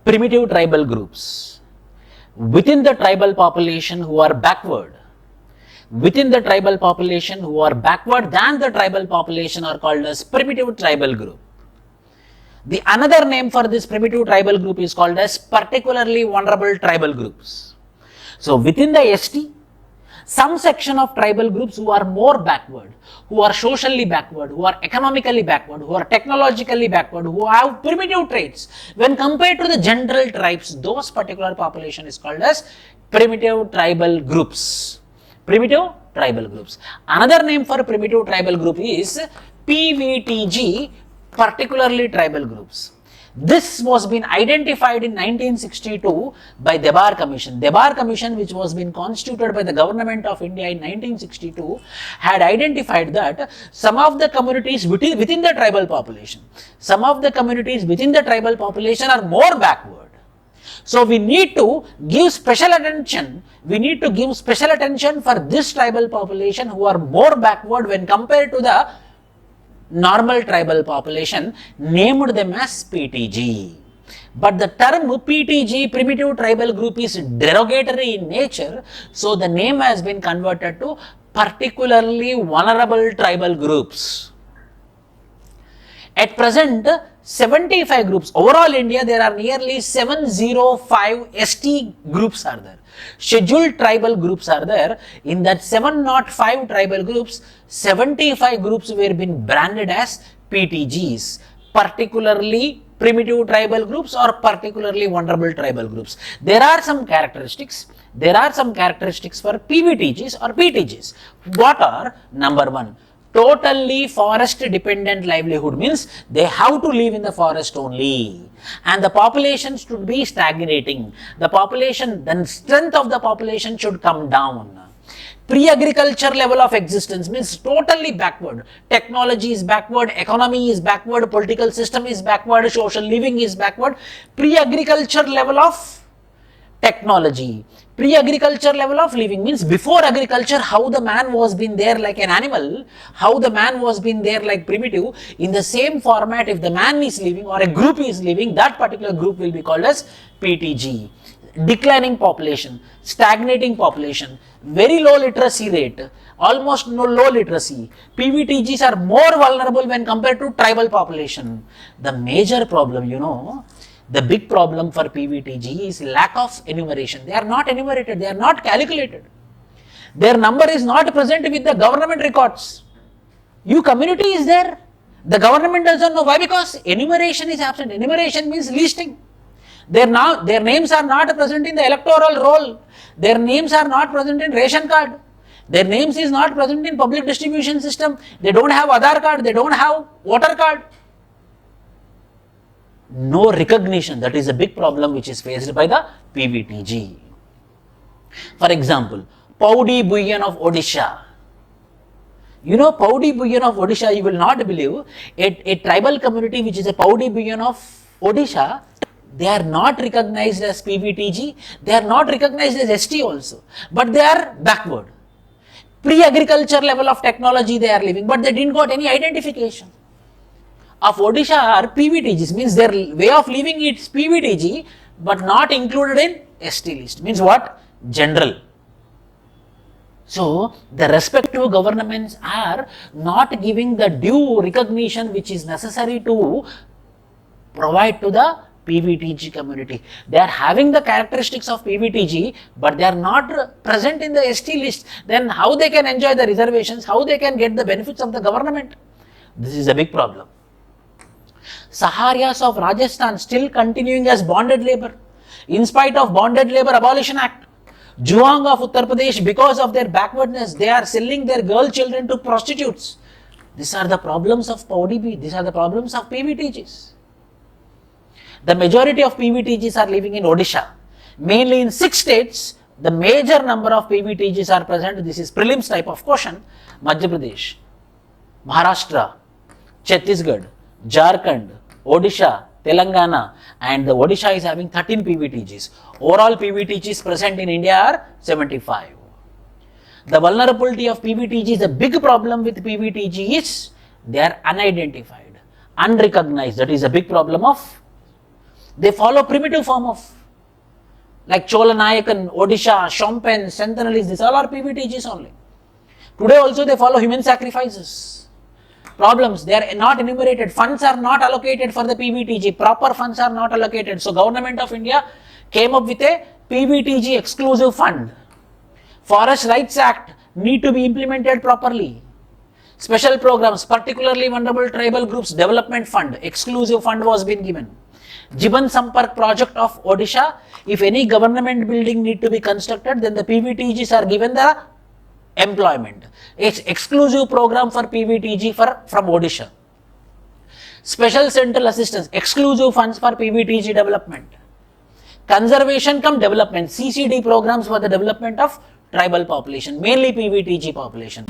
primitive tribal groups. Within the tribal population who are backward, within the tribal population who are backward than the tribal population are called as primitive tribal group. The another name for this primitive tribal group is called as particularly vulnerable tribal groups. So within the ST, some section of tribal groups who are more backward, who are socially backward, who are economically backward, who are technologically backward, who have primitive traits, when compared to the general tribes, those particular population is called as primitive tribal groups. Primitive tribal groups. Another name for primitive tribal group is PVTG, particularly tribal groups. This was been identified in 1962 by Debar Commission. Debar Commission, which was been constituted by the government of India in 1962, had identified that some of the communities within the tribal population, some of the communities within the tribal population are more backward. So we need to give special attention. We need to give special attention for this tribal population who are more backward when compared to the normal tribal population, named them as PTG. But the term PTG, primitive tribal group, is derogatory in nature, so the name has been converted to particularly vulnerable tribal groups. At present, 75 groups. Overall India, there are nearly 705 ST groups are there. Scheduled tribal groups are there. In that 705 tribal groups, 75 groups were been branded as PTGs, particularly primitive tribal groups or particularly vulnerable tribal groups. There are some characteristics. There are some characteristics for PVTGs or PTGs. What are? Number one, totally forest dependent livelihood, means they have to live in the forest only, and the population should be stagnating. The population, the strength of the population should come down. Pre-agriculture level of existence means totally backward. Technology is backward, economy is backward, political system is backward, social living is backward. Pre-agriculture level of technology. Pre-agriculture level of living means before agriculture, how the man was been there like an animal, how the man was been there like primitive. In the same format, if the man is living or a group is living, that particular group will be called as PTG. Declining population, stagnating population, very low literacy rate, almost no low literacy. PVTGs are more vulnerable when compared to tribal population. The major problem, the big problem for PVTG is lack of enumeration. They are not enumerated, they are not calculated. Their number is not present with the government records. Your community is there, the government doesn't know. Why? Because enumeration is absent. Enumeration means listing. Their names are not present in the electoral roll. Their names are not present in ration card. Their names is not present in public distribution system. They don't have Aadhaar card, they don't have voter card. No recognition. That is a big problem which is faced by the PVTG. For example, Paudi Buyan of Odisha. Paudi Buyan of Odisha, you will not believe, a tribal community which is a Paudi Buyan of Odisha, they are not recognized as PVTG, they are not recognized as ST also, but they are backward. Pre-agriculture level of technology they are living, but they didn't got any identification. Of Odisha are PVTGs, means their way of living is PVTG, but not included in ST list. Means what? General. So, the respective governments are not giving the due recognition which is necessary to provide to the PVTG community. They are having the characteristics of PVTG, but they are not present in the ST list. Then how they can enjoy the reservations, how they can get the benefits of the government? This is a big problem. Saharias of Rajasthan still continuing as bonded labor, in spite of Bonded Labor Abolition Act. Juang of Uttar Pradesh, because of their backwardness, they are selling their girl children to prostitutes. These are the problems of PODB, these are the problems of PVTGs. The majority of PVTGs are living in Odisha. Mainly in 6 states, the major number of PVTGs are present. This is prelims type of question. Madhya Pradesh, Maharashtra, Chhattisgarh, Jharkhand, Odisha, Telangana, and the Odisha is having 13 PVTGs. Overall PVTGs present in India are 75. The vulnerability of PVTG, the big problem with PVTG is they are unidentified, unrecognized. That is a big problem of They follow primitive form of, like Chola Nayakan, Odisha, Shompen, Sentanalis, these all are PVTGs only. Today also they follow human sacrifices. Problems, they are not enumerated. Funds are not allocated for the PVTG. Proper funds are not allocated. So Government of India came up with a PVTG exclusive fund. Forest Rights Act need to be implemented properly. Special programs, particularly vulnerable tribal groups development fund, exclusive fund was been given. Jiban Sampark project of Odisha, if any government building need to be constructed, then the PVTGs are given the employment. It's exclusive program for PVTG from Odisha. Special central assistance, exclusive funds for PVTG development. Conservation cum development, CCD programs for the development of tribal population, mainly PVTG population.